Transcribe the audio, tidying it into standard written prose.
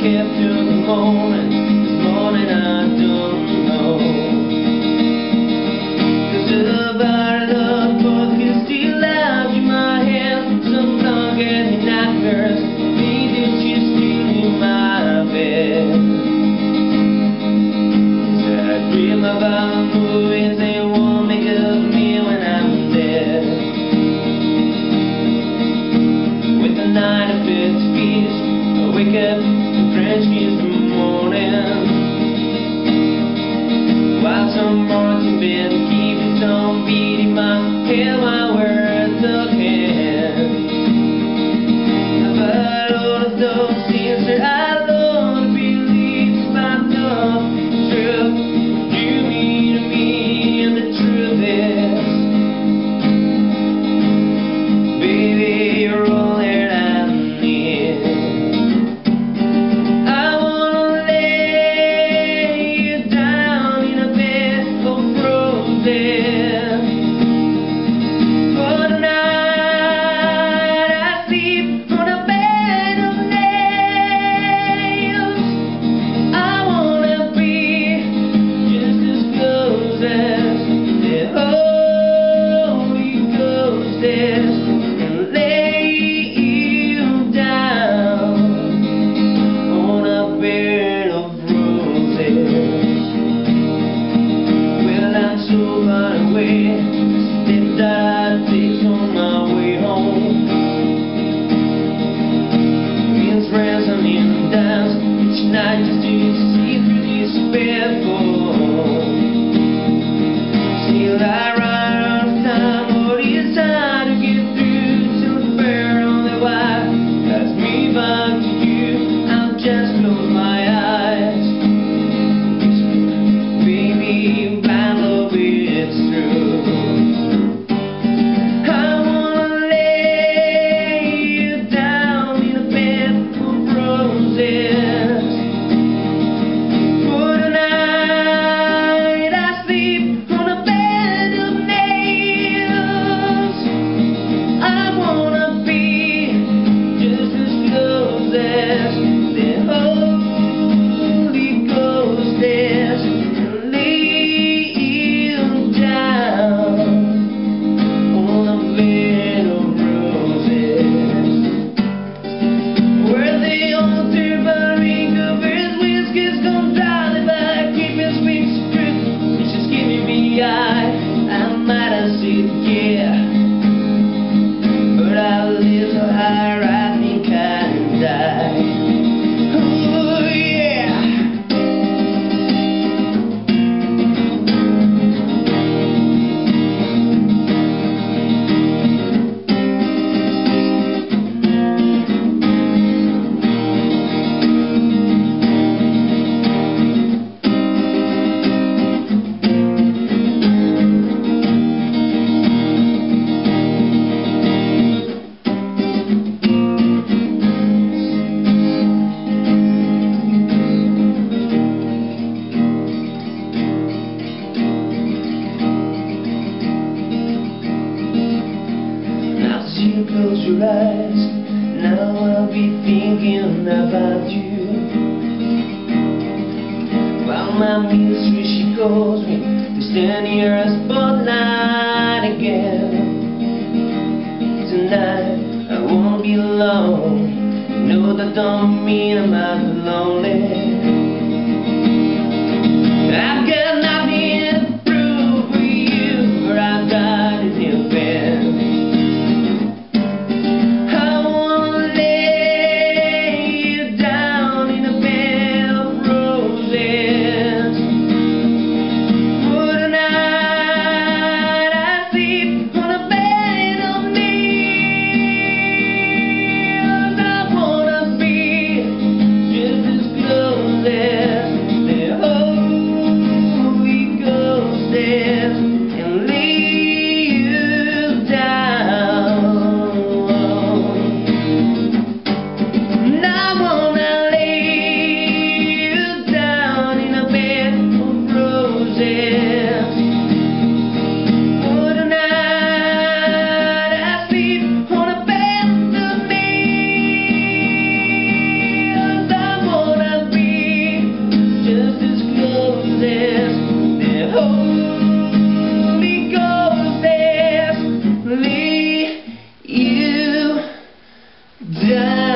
kept till the morning. This morning I don't know. 'Cause about love both can still out in my hand. Some long and nightmares, maybe she's still in my bed. 'Cause I dream about movies they won't make of me when I'm dead. With the night of its feast, I wake up and French kiss the morning. While some boys in bed keep its own beat in my head while we're talking about all of those things that I don't believe about love. Truth, you mean to me, and the truth is, baby, you're all that I need. I wanna lay you down in a bed of roses. For tonight I sleep on a bed of nails. I wanna be just as close as the Holy Ghost is, and lay you down on a bed of roses. Well, I'm so far away, step that I take on my way home. Me and friends are kneeling down each night just to see through this bed phone. Still I run out of time, or it's time to get through till the bear on the wire guides me back to you. I'll just close my eyes, baby, blind love, it's true. I wanna lay you down in a bed of roses. For tonight I sleep on a bed of nails. I wanna be just as close as the Holy Ghost is, and lay you down on a bed of roses. Where the altar burning covers whiskers don't dry, if I keep his wings stripped, it's just giving me eye. I might have said yeah, but I live so high I think I die. Oh yeah. Now as you close your eyes, now I'll be thinking about you. While my misery, she calls me to stand here as spotlight again. Tonight I won't be alone. No, that don't mean I'm not lonely. I've got nothing to prove for you, or I've got it in bed. I wanna lay you down in a bed of roses. For tonight I sleep on a bed of nails. I wanna be just as close as the Holy sky.